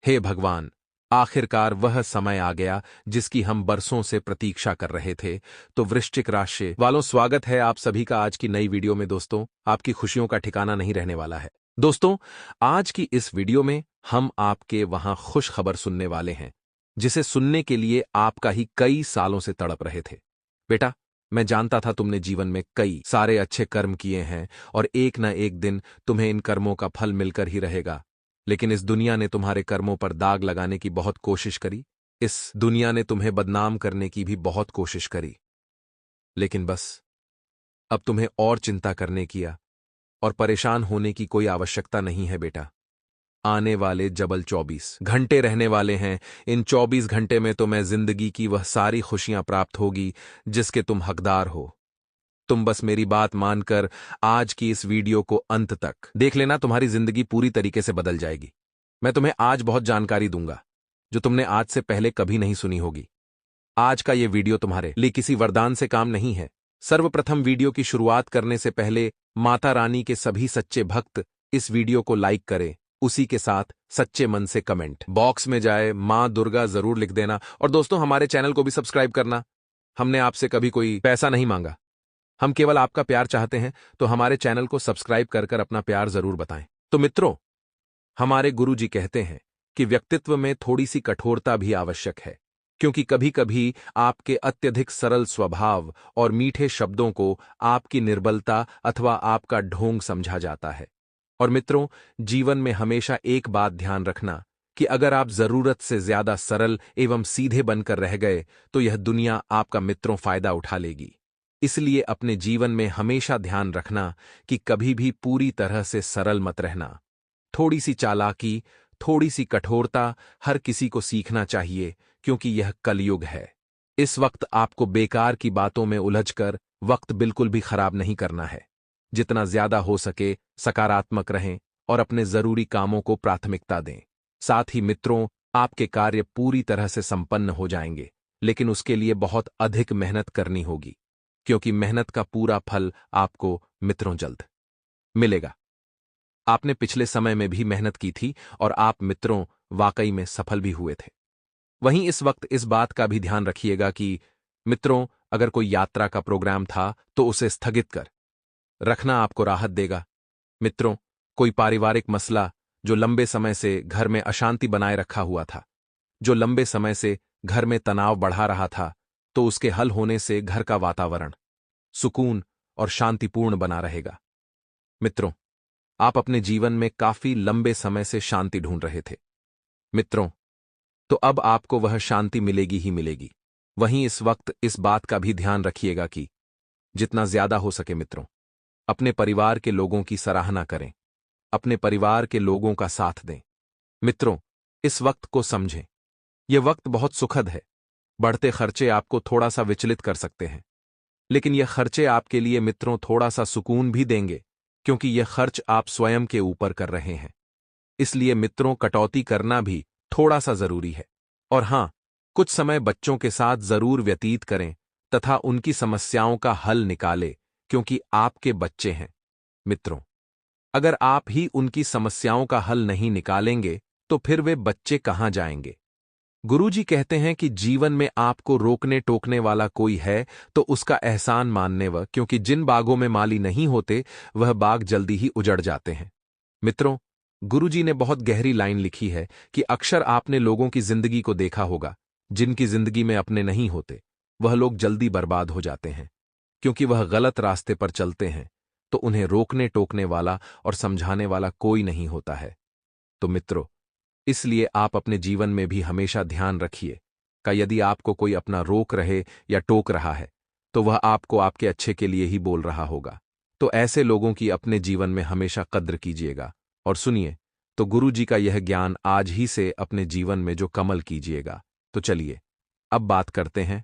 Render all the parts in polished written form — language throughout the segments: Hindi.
हे भगवान, आखिरकार वह समय आ गया जिसकी हम बरसों से प्रतीक्षा कर रहे थे। तो वृश्चिक राशि वालों, स्वागत है आप सभी का आज की नई वीडियो में। दोस्तों, आपकी खुशियों का ठिकाना नहीं रहने वाला है। दोस्तों, आज की इस वीडियो में हम आपके वहां खुश खबर सुनने वाले हैं जिसे सुनने के लिए आपका ही कई सालों से तड़प रहे थे। बेटा, मैं जानता था तुमने जीवन में कई सारे अच्छे कर्म किए हैं और एक न एक दिन तुम्हें इन कर्मों का फल मिलकर ही रहेगा। लेकिन इस दुनिया ने तुम्हारे कर्मों पर दाग लगाने की बहुत कोशिश करी। इस दुनिया ने तुम्हें बदनाम करने की भी बहुत कोशिश करी। लेकिन बस अब तुम्हें और चिंता करने की और परेशान होने की कोई आवश्यकता नहीं है बेटा। आने वाले जबल 24 घंटे रहने वाले हैं। इन 24 घंटे में तुम्हें जिंदगी की वह सारी खुशियां प्राप्त होगी जिसके तुम हकदार हो। तुम बस मेरी बात मानकर आज की इस वीडियो को अंत तक देख लेना, तुम्हारी जिंदगी पूरी तरीके से बदल जाएगी। मैं तुम्हें आज बहुत जानकारी दूंगा जो तुमने आज से पहले कभी नहीं सुनी होगी। आज का ये वीडियो तुम्हारे लिए किसी वरदान से काम नहीं है। सर्वप्रथम वीडियो की शुरुआत करने से पहले माता रानी के सभी सच्चे भक्त इस वीडियो को लाइक करें, उसी के साथ सच्चे मन से कमेंट बॉक्स में जाए मां दुर्गा जरूर लिख देना। और दोस्तों, हमारे चैनल को भी सब्सक्राइब करना। हमने आपसे कभी कोई पैसा नहीं मांगा, हम केवल आपका प्यार चाहते हैं। तो हमारे चैनल को सब्सक्राइब कर अपना प्यार जरूर बताएं। तो मित्रों, हमारे गुरुजी कहते हैं कि व्यक्तित्व में थोड़ी सी कठोरता भी आवश्यक है, क्योंकि कभी कभी आपके अत्यधिक सरल स्वभाव और मीठे शब्दों को आपकी निर्बलता अथवा आपका ढोंग समझा जाता है। और मित्रों, जीवन में हमेशा एक बात ध्यान रखना कि अगर आप जरूरत से ज्यादा सरल एवं सीधे बनकर रह गए तो यह दुनिया आपका मित्रों फायदा उठा लेगी। इसलिए अपने जीवन में हमेशा ध्यान रखना कि कभी भी पूरी तरह से सरल मत रहना। थोड़ी सी चालाकी, थोड़ी सी कठोरता हर किसी को सीखना चाहिए, क्योंकि यह कलयुग है। इस वक्त आपको बेकार की बातों में उलझकर वक्त बिल्कुल भी खराब नहीं करना है। जितना ज्यादा हो सके सकारात्मक रहें और अपने जरूरी कामों को प्राथमिकता दें। साथ ही मित्रों, आपके कार्य पूरी तरह से संपन्न हो जाएंगे, लेकिन उसके लिए बहुत अधिक मेहनत करनी होगी, क्योंकि मेहनत का पूरा फल आपको मित्रों जल्द मिलेगा। आपने पिछले समय में भी मेहनत की थी और आप मित्रों वाकई में सफल भी हुए थे। वहीं इस वक्त इस बात का भी ध्यान रखिएगा कि मित्रों, अगर कोई यात्रा का प्रोग्राम था तो उसे स्थगित कर रखना आपको राहत देगा। मित्रों, कोई पारिवारिक मसला जो लंबे समय से घर में अशांति बनाए रखा हुआ था, जो लंबे समय से घर में तनाव बढ़ा रहा था, तो उसके हल होने से घर का वातावरण सुकून और शांतिपूर्ण बना रहेगा। मित्रों, आप अपने जीवन में काफी लंबे समय से शांति ढूंढ रहे थे मित्रों, तो अब आपको वह शांति मिलेगी ही मिलेगी। वहीं इस वक्त इस बात का भी ध्यान रखिएगा कि जितना ज्यादा हो सके मित्रों, अपने परिवार के लोगों की सराहना करें, अपने परिवार के लोगों का साथ दें। मित्रों, इस वक्त को समझें। यह वक्त बहुत सुखद है। बढ़ते खर्चे आपको थोड़ा सा विचलित कर सकते हैं, लेकिन यह खर्चे आपके लिए मित्रों थोड़ा सा सुकून भी देंगे, क्योंकि यह खर्च आप स्वयं के ऊपर कर रहे हैं। इसलिए मित्रों, कटौती करना भी थोड़ा सा जरूरी है। और हां, कुछ समय बच्चों के साथ जरूर व्यतीत करें तथा उनकी समस्याओं का हल निकालें, क्योंकि आपके बच्चे हैं। मित्रों, अगर आप ही उनकी समस्याओं का हल नहीं निकालेंगे तो फिर वे बच्चे कहां जाएंगे। गुरुजी कहते हैं कि जीवन में आपको रोकने टोकने वाला कोई है तो उसका एहसान मानने व, क्योंकि जिन बागों में माली नहीं होते वह बाग जल्दी ही उजड़ जाते हैं। मित्रों, गुरुजी ने बहुत गहरी लाइन लिखी है कि अक्सर आपने लोगों की जिंदगी को देखा होगा जिनकी जिंदगी में अपने नहीं होते। वह लोग जल्दी बर्बाद हो जाते हैं, क्योंकि वह गलत रास्ते पर चलते हैं, तो उन्हें रोकने टोकने वाला और समझाने वाला कोई नहीं होता है। तो मित्रों, इसलिए आप अपने जीवन में भी हमेशा ध्यान रखिए कि यदि आपको कोई अपना रोक रहे या टोक रहा है तो वह आपको आपके अच्छे के लिए ही बोल रहा होगा। तो ऐसे लोगों की अपने जीवन में हमेशा कद्र कीजिएगा और सुनिए। तो गुरुजी का यह ज्ञान आज ही से अपने जीवन में जो कमल कीजिएगा। तो चलिए अब बात करते हैं।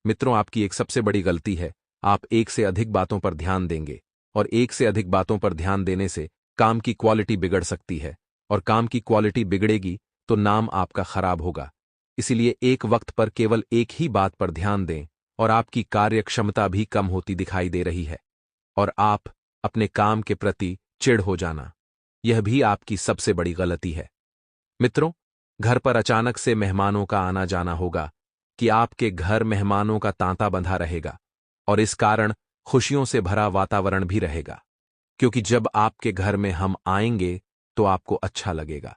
मित्रों, आपकी एक सबसे बड़ी गलती है, आप एक से अधिक बातों पर ध्यान देंगे और एक से अधिक बातों पर ध्यान देने से काम की क्वालिटी बिगड़ सकती है, और काम की क्वालिटी बिगड़ेगी तो नाम आपका खराब होगा। इसीलिए एक वक्त पर केवल एक ही बात पर ध्यान दें, और आपकी कार्य क्षमता भी कम होती दिखाई दे रही है, और आप अपने काम के प्रति चिढ़ हो जाना, यह भी आपकी सबसे बड़ी गलती है। मित्रों, घर पर अचानक से मेहमानों का आना जाना होगा कि आपके घर मेहमानों का तांता बंधा रहेगा और इस कारण खुशियों से भरा वातावरण भी रहेगा, क्योंकि जब आपके घर में हम आएंगे तो आपको अच्छा लगेगा।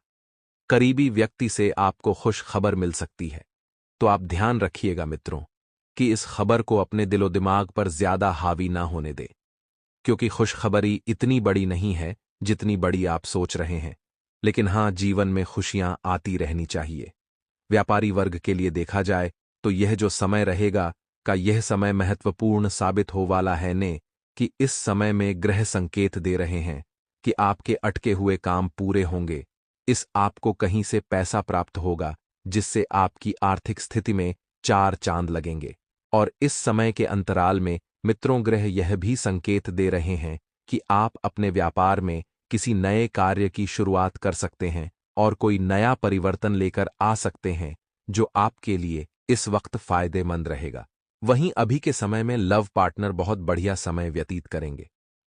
करीबी व्यक्ति से आपको खुश खबर मिल सकती है, तो आप ध्यान रखिएगा मित्रों कि इस खबर को अपने दिलो दिमाग पर ज्यादा हावी ना होने दें, क्योंकि खुशखबरी इतनी बड़ी नहीं है जितनी बड़ी आप सोच रहे हैं। लेकिन हां, जीवन में खुशियां आती रहनी चाहिए। व्यापारी वर्ग के लिए देखा जाए तो यह जो समय रहेगा का यह समय महत्वपूर्ण साबित हो वाला है ने कि इस समय में ग्रह संकेत दे रहे हैं कि आपके अटके हुए काम पूरे होंगे। इस आपको कहीं से पैसा प्राप्त होगा जिससे आपकी आर्थिक स्थिति में चार चांद लगेंगे। और इस समय के अंतराल में मित्रों ग्रह यह भी संकेत दे रहे हैं कि आप अपने व्यापार में किसी नए कार्य की शुरुआत कर सकते हैं और कोई नया परिवर्तन लेकर आ सकते हैं जो आपके लिए इस वक्त फायदेमंद रहेगा। वहीं अभी के समय में लव पार्टनर बहुत बढ़िया समय व्यतीत करेंगे।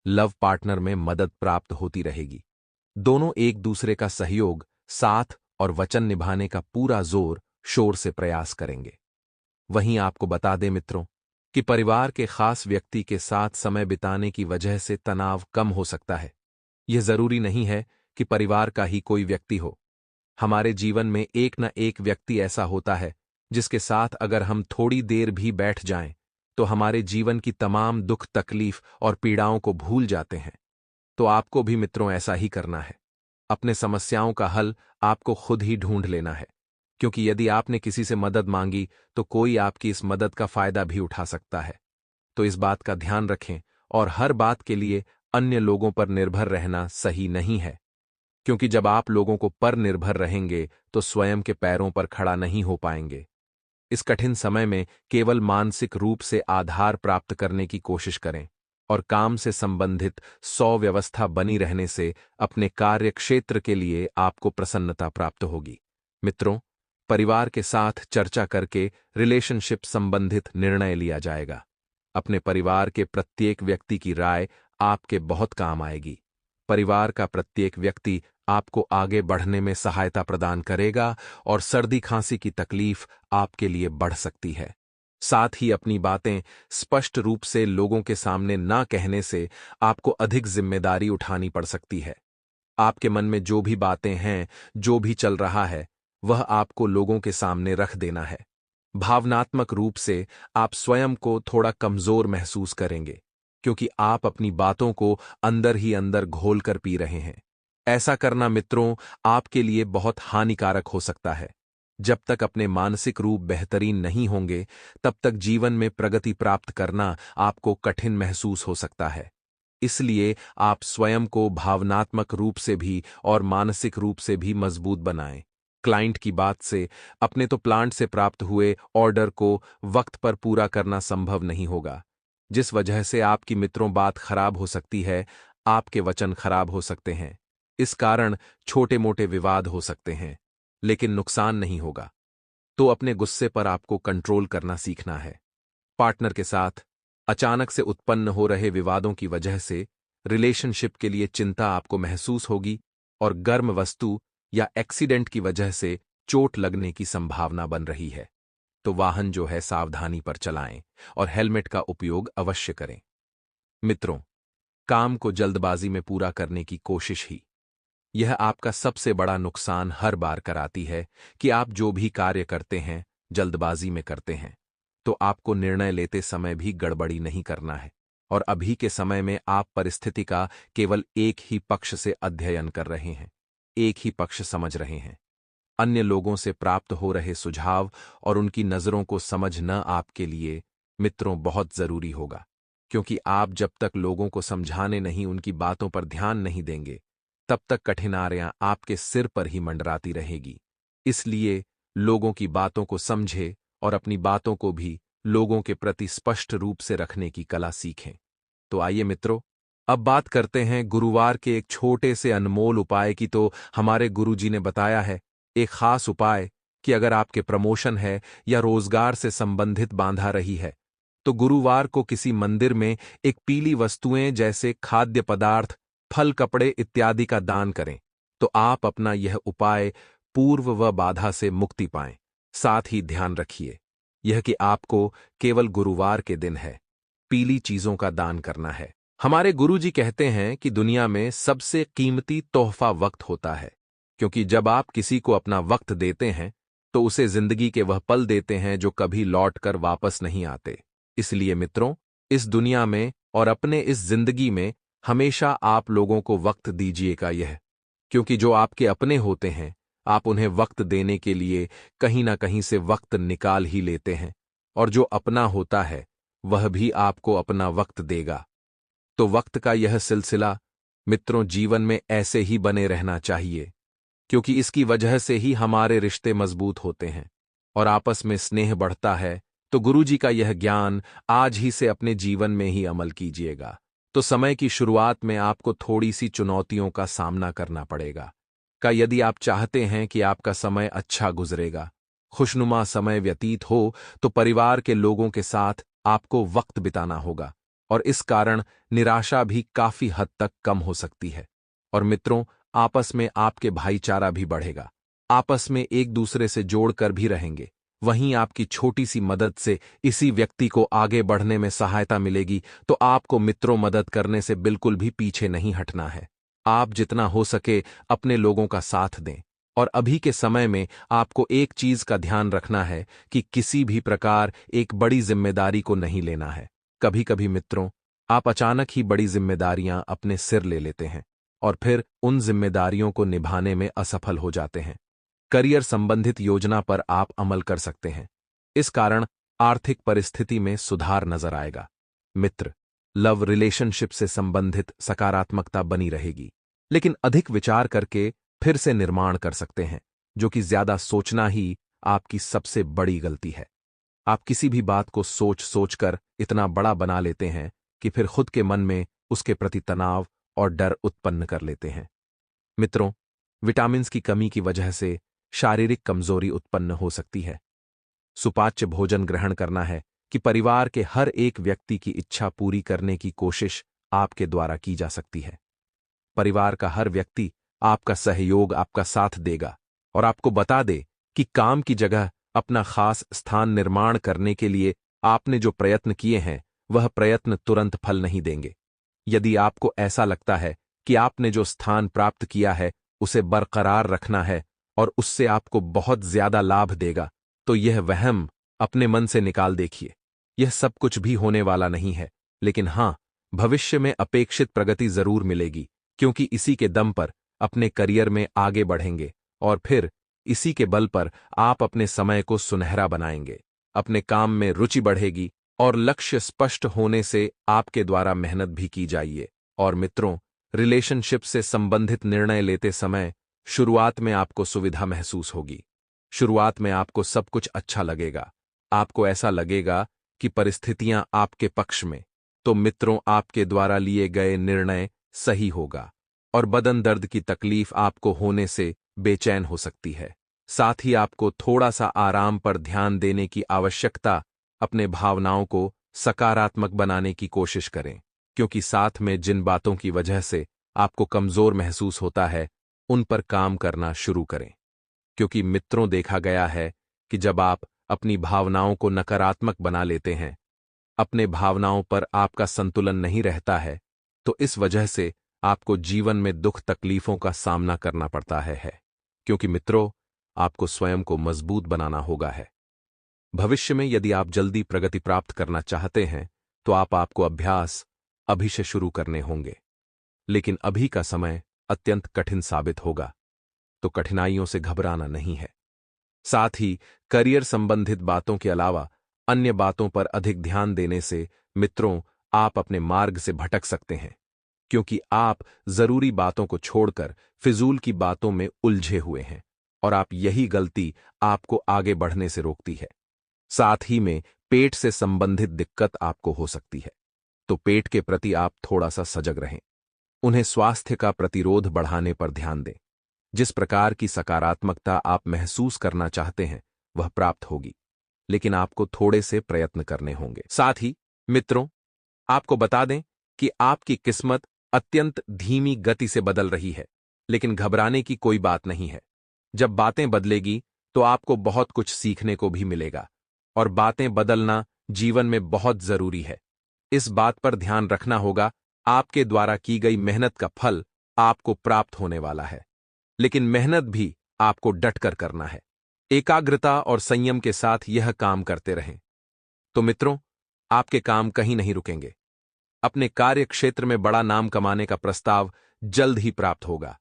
लव पार्टनर में मदद प्राप्त होती रहेगी। दोनों एक दूसरे का सहयोग, साथ और वचन निभाने का पूरा जोर शोर से प्रयास करेंगे। वहीं आपको बता दें मित्रों कि परिवार के खास व्यक्ति के साथ समय बिताने की वजह से तनाव कम हो सकता है। यह जरूरी नहीं है कि परिवार का ही कोई व्यक्ति हो। हमारे जीवन में एक न एक व्यक्ति ऐसा होता है जिसके साथ अगर हम थोड़ी देर भी बैठ जाएं तो हमारे जीवन की तमाम दुख तकलीफ और पीड़ाओं को भूल जाते हैं। तो आपको भी मित्रों ऐसा ही करना है। अपने समस्याओं का हल आपको खुद ही ढूंढ लेना है, क्योंकि यदि आपने किसी से मदद मांगी तो कोई आपकी इस मदद का फायदा भी उठा सकता है। तो इस बात का ध्यान रखें और हर बात के लिए अन्य लोगों पर निर्भर रहना सही नहीं है, क्योंकि जब आप लोगों को पर निर्भर रहेंगे तो स्वयं के पैरों पर खड़ा नहीं हो पाएंगे। इस कठिन समय में केवल मानसिक रूप से आधार प्राप्त करने की कोशिश करें और काम से संबंधित व्यवस्था बनी रहने से अपने कार्य क्षेत्र के लिए आपको प्रसन्नता प्राप्त होगी। मित्रों, परिवार के साथ चर्चा करके रिलेशनशिप संबंधित निर्णय लिया जाएगा। अपने परिवार के प्रत्येक व्यक्ति की राय आपके बहुत काम आएगी। परिवार का प्रत्येक व्यक्ति आपको आगे बढ़ने में सहायता प्रदान करेगा और सर्दी खांसी की तकलीफ आपके लिए बढ़ सकती है। साथ ही अपनी बातें स्पष्ट रूप से लोगों के सामने ना कहने से आपको अधिक जिम्मेदारी उठानी पड़ सकती है। आपके मन में जो भी बातें हैं, जो भी चल रहा है, वह आपको लोगों के सामने रख देना है। भावनात्मक रूप से आप स्वयं को थोड़ा कमजोर महसूस करेंगे, क्योंकि आप अपनी बातों को अंदर ही अंदर घोल कर पी रहे हैं। ऐसा करना मित्रों आपके लिए बहुत हानिकारक हो सकता है। जब तक अपने मानसिक रूप बेहतरीन नहीं होंगे, तब तक जीवन में प्रगति प्राप्त करना आपको कठिन महसूस हो सकता है। इसलिए आप स्वयं को भावनात्मक रूप से भी और मानसिक रूप से भी मजबूत बनाएं। क्लाइंट की बात से अपने तो प्लांट से प्राप्त हुए ऑर्डर को वक्त पर पूरा करना संभव नहीं होगा, जिस वजह से आपकी मित्रों बात खराब हो सकती है, आपके वचन खराब हो सकते हैं। इस कारण छोटे मोटे विवाद हो सकते हैं, लेकिन नुकसान नहीं होगा। तो अपने गुस्से पर आपको कंट्रोल करना सीखना है। पार्टनर के साथ अचानक से उत्पन्न हो रहे विवादों की वजह से रिलेशनशिप के लिए चिंता आपको महसूस होगी और गर्म वस्तु या एक्सीडेंट की वजह से चोट लगने की संभावना बन रही है। तो वाहन जो है सावधानी पर चलाएं और हेलमेट का उपयोग अवश्य करें। मित्रों, काम को जल्दबाजी में पूरा करने की कोशिश ही यह आपका सबसे बड़ा नुकसान हर बार कराती है कि आप जो भी कार्य करते हैं जल्दबाजी में करते हैं। तो आपको निर्णय लेते समय भी गड़बड़ी नहीं करना है और अभी के समय में आप परिस्थिति का केवल एक ही पक्ष से अध्ययन कर रहे हैं, एक ही पक्ष समझ रहे हैं। अन्य लोगों से प्राप्त हो रहे सुझाव और उनकी नजरों को समझना आपके लिए मित्रों बहुत जरूरी होगा, क्योंकि आप जब तक लोगों को समझाने नहीं, उनकी बातों पर ध्यान नहीं देंगे, तब तक कठिनाइयां आपके सिर पर ही मंडराती रहेगी। इसलिए लोगों की बातों को समझे और अपनी बातों को भी लोगों के प्रति स्पष्ट रूप से रखने की कला सीखें। तो आइए मित्रों, अब बात करते हैं गुरुवार के एक छोटे से अनमोल उपाय की। तो हमारे गुरुजी ने बताया है एक खास उपाय कि अगर आपके प्रमोशन है या रोजगार से संबंधित बाधा रही है, तो गुरुवार को किसी मंदिर में एक पीली वस्तुएं जैसे खाद्य पदार्थ, फल, कपड़े इत्यादि का दान करें। तो आप अपना यह उपाय पूर्व व बाधा से मुक्ति पाएं। साथ ही ध्यान रखिए यह कि आपको केवल गुरुवार के दिन है पीली चीजों का दान करना है। हमारे गुरुजी कहते हैं कि दुनिया में सबसे कीमती तोहफा वक्त होता है, क्योंकि जब आप किसी को अपना वक्त देते हैं तो उसे जिंदगी के वह पल देते हैं जो कभी लौट कर वापस नहीं आते। इसलिए मित्रों, इस दुनिया में और अपने इस जिंदगी में हमेशा आप लोगों को वक्त दीजिएगा यह, क्योंकि जो आपके अपने होते हैं आप उन्हें वक्त देने के लिए कहीं ना कहीं से वक्त निकाल ही लेते हैं, और जो अपना होता है वह भी आपको अपना वक्त देगा। तो वक्त का यह सिलसिला मित्रों जीवन में ऐसे ही बने रहना चाहिए, क्योंकि इसकी वजह से ही हमारे रिश्ते मजबूत होते हैं और आपस में स्नेह बढ़ता है। तो गुरुजी का यह ज्ञान आज ही से अपने जीवन में ही अमल कीजिएगा। तो समय की शुरुआत में आपको थोड़ी सी चुनौतियों का सामना करना पड़ेगा। यदि आप चाहते हैं कि आपका समय अच्छा गुजरेगा, खुशनुमा समय व्यतीत हो, तो परिवार के लोगों के साथ आपको वक्त बिताना होगा, और इस कारण निराशा भी काफी हद तक कम हो सकती है। और मित्रों, आपस में आपके भाईचारा भी बढ़ेगा, आपस में एक दूसरे से जोड़कर भी रहेंगे। वहीं आपकी छोटी सी मदद से इसी व्यक्ति को आगे बढ़ने में सहायता मिलेगी। तो आपको मित्रों मदद करने से बिल्कुल भी पीछे नहीं हटना है। आप जितना हो सके अपने लोगों का साथ दें, और अभी के समय में आपको एक चीज का ध्यान रखना है कि किसी भी प्रकार एक बड़ी जिम्मेदारी को नहीं लेना है। कभी कभी मित्रों, आप अचानक ही बड़ी जिम्मेदारियां अपने सिर ले लेते हैं और फिर उन जिम्मेदारियों को निभाने में असफल हो जाते हैं। करियर संबंधित योजना पर आप अमल कर सकते हैं, इस कारण आर्थिक परिस्थिति में सुधार नजर आएगा। मित्र, लव रिलेशनशिप से संबंधित सकारात्मकता बनी रहेगी, लेकिन अधिक विचार करके फिर से निर्माण कर सकते हैं, जो कि ज्यादा सोचना ही आपकी सबसे बड़ी गलती है। आप किसी भी बात को सोच सोचकर इतना बड़ा बना लेते हैं कि फिर खुद के मन में उसके प्रति तनाव और डर उत्पन्न कर लेते हैं। मित्रों, विटामिन्स की कमी की वजह से शारीरिक कमजोरी उत्पन्न हो सकती है। सुपाच्य भोजन ग्रहण करना है कि परिवार के हर एक व्यक्ति की इच्छा पूरी करने की कोशिश आपके द्वारा की जा सकती है। परिवार का हर व्यक्ति आपका सहयोग, आपका साथ देगा और आपको बता दे कि काम की जगह अपना खास स्थान निर्माण करने के लिए आपने जो प्रयत्न किए हैं वह प्रयत्न तुरंत फल नहीं देंगे। यदि आपको ऐसा लगता है कि आपने जो स्थान प्राप्त किया है उसे बरकरार रखना है और उससे आपको बहुत ज्यादा लाभ देगा, तो यह वहम अपने मन से निकाल देखिए। यह सब कुछ भी होने वाला नहीं है, लेकिन हां, भविष्य में अपेक्षित प्रगति जरूर मिलेगी, क्योंकि इसी के दम पर अपने करियर में आगे बढ़ेंगे और फिर इसी के बल पर आप अपने समय को सुनहरा बनाएंगे। अपने काम में रुचि बढ़ेगी और लक्ष्य स्पष्ट होने से आपके द्वारा मेहनत भी की जाइए। और मित्रों, रिलेशनशिप से संबंधित निर्णय लेते समय शुरुआत में आपको सुविधा महसूस होगी। शुरुआत में आपको सब कुछ अच्छा लगेगा, आपको ऐसा लगेगा कि परिस्थितियां आपके पक्ष में। तो मित्रों, आपके द्वारा लिए गए निर्णय सही होगा और बदन दर्द की तकलीफ आपको होने से बेचैन हो सकती है। साथ ही आपको थोड़ा सा आराम पर ध्यान देने की आवश्यकता। अपने भावनाओं को सकारात्मक बनाने की कोशिश करें, क्योंकि साथ में जिन बातों की वजह से आपको कमजोर महसूस होता है उन पर काम करना शुरू करें। क्योंकि मित्रों, देखा गया है कि जब आप अपनी भावनाओं को नकारात्मक बना लेते हैं, अपने भावनाओं पर आपका संतुलन नहीं रहता है, तो इस वजह से आपको जीवन में दुख तकलीफों का सामना करना पड़ता है। क्योंकि मित्रों, आपको स्वयं को मजबूत बनाना होगा है। भविष्य में यदि आप जल्दी प्रगति प्राप्त करना चाहते हैं तो आपको अभ्यास अभी से शुरू करने होंगे, लेकिन अभी का समय अत्यंत कठिन साबित होगा, तो कठिनाइयों से घबराना नहीं है। साथ ही करियर संबंधित बातों के अलावा अन्य बातों पर अधिक ध्यान देने से मित्रों, आप अपने मार्ग से भटक सकते हैं, क्योंकि आप जरूरी बातों को छोड़कर फिजूल की बातों में उलझे हुए हैं और आप यही गलती आपको आगे बढ़ने से रोकती है। साथ ही में पेट से संबंधित दिक्कत आपको हो सकती है, तो पेट के प्रति आप थोड़ा सा सजग रहें। उन्हें स्वास्थ्य का प्रतिरोध बढ़ाने पर ध्यान दें। जिस प्रकार की सकारात्मकता आप महसूस करना चाहते हैं वह प्राप्त होगी, लेकिन आपको थोड़े से प्रयत्न करने होंगे। साथ ही मित्रों, आपको बता दें कि आपकी किस्मत अत्यंत धीमी गति से बदल रही है, लेकिन घबराने की कोई बात नहीं है। जब बातें बदलेगी तो आपको बहुत कुछ सीखने को भी मिलेगा, और बातें बदलना जीवन में बहुत जरूरी है। इस बात पर ध्यान रखना होगा, आपके द्वारा की गई मेहनत का फल आपको प्राप्त होने वाला है, लेकिन मेहनत भी आपको डटकर करना है। एकाग्रता और संयम के साथ यह काम करते रहें तो मित्रों, आपके काम कहीं नहीं रुकेंगे। अपने कार्य क्षेत्र में बड़ा नाम कमाने का प्रस्ताव जल्द ही प्राप्त होगा,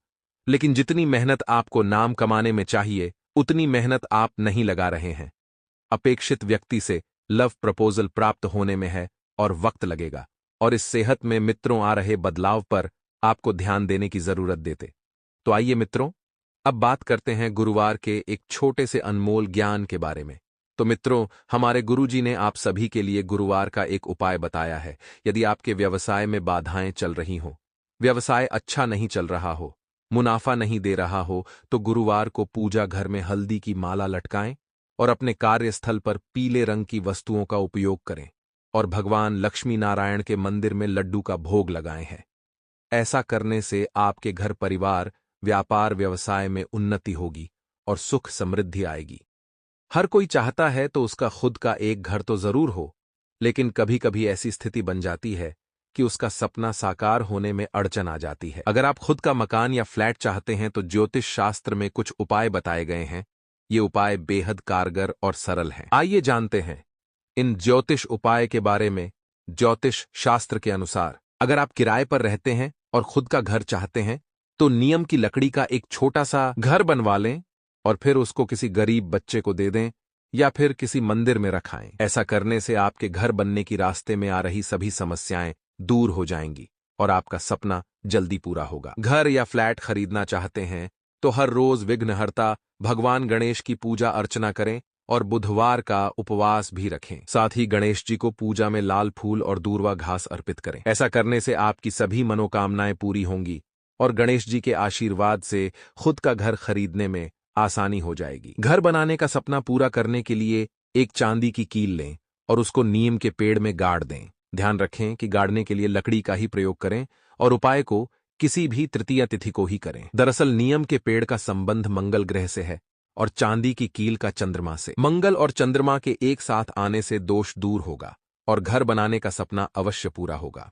लेकिन जितनी मेहनत आपको नाम कमाने में चाहिए उतनी मेहनत आप नहीं लगा रहे हैं। अपेक्षित व्यक्ति से लव प्रपोजल प्राप्त होने में है और वक्त लगेगा, और इस सेहत में मित्रों आ रहे बदलाव पर आपको ध्यान देने की जरूरत देते। तो आइए मित्रों, अब बात करते हैं गुरुवार के एक छोटे से अनमोल ज्ञान के बारे में। तो मित्रों, हमारे गुरुजी ने आप सभी के लिए गुरुवार का एक उपाय बताया है। यदि आपके व्यवसाय में बाधाएं चल रही हों, व्यवसाय अच्छा नहीं चल रहा हो, मुनाफा नहीं दे रहा हो, तो गुरुवार को पूजा घर में हल्दी की माला लटकाएं और अपने कार्यस्थल पर पीले रंग की वस्तुओं का उपयोग करें और भगवान लक्ष्मी नारायण के मंदिर में लड्डू का भोग लगाए हैं। ऐसा करने से आपके घर परिवार, व्यापार, व्यवसाय में उन्नति होगी और सुख समृद्धि आएगी। हर कोई चाहता है तो उसका खुद का एक घर तो जरूर हो, लेकिन कभी कभी ऐसी स्थिति बन जाती है कि उसका सपना साकार होने में अड़चन आ जाती है। अगर आप खुद का मकान या फ्लैट चाहते हैं तो ज्योतिष शास्त्र में कुछ उपाय बताए गए हैं। ये उपाय बेहद कारगर और सरल हैं। आइए जानते हैं इन ज्योतिष उपाय के बारे में। ज्योतिष शास्त्र के अनुसार अगर आप किराए पर रहते हैं और खुद का घर चाहते हैं तो नीम की लकड़ी का एक छोटा सा घर बनवा लें और फिर उसको किसी गरीब बच्चे को दे दें या फिर किसी मंदिर में रखाएं। ऐसा करने से आपके घर बनने की रास्ते में आ रही सभी समस्याएं दूर हो जाएंगी और आपका सपना जल्दी पूरा होगा। घर या फ्लैट खरीदना चाहते हैं तो हर रोज विघ्नहर्ता भगवान गणेश की पूजा अर्चना करें और बुधवार का उपवास भी रखें। साथ ही गणेश जी को पूजा में लाल फूल और दूर्वा घास अर्पित करें। ऐसा करने से आपकी सभी मनोकामनाएं पूरी होंगी और गणेश जी के आशीर्वाद से खुद का घर खरीदने में आसानी हो जाएगी। घर बनाने का सपना पूरा करने के लिए एक चांदी की कील लें और उसको नीम के पेड़ में गाड़ दें। ध्यान रखें कि गाड़ने के लिए लकड़ी का ही प्रयोग करें और उपाय को किसी भी तृतीया तिथि को ही करें। दरअसल नीम के पेड़ का संबंध मंगल ग्रह से है और चांदी की कील का चंद्रमा से। मंगल और चंद्रमा के एक साथ आने से दोष दूर होगा और घर बनाने का सपना अवश्य पूरा होगा।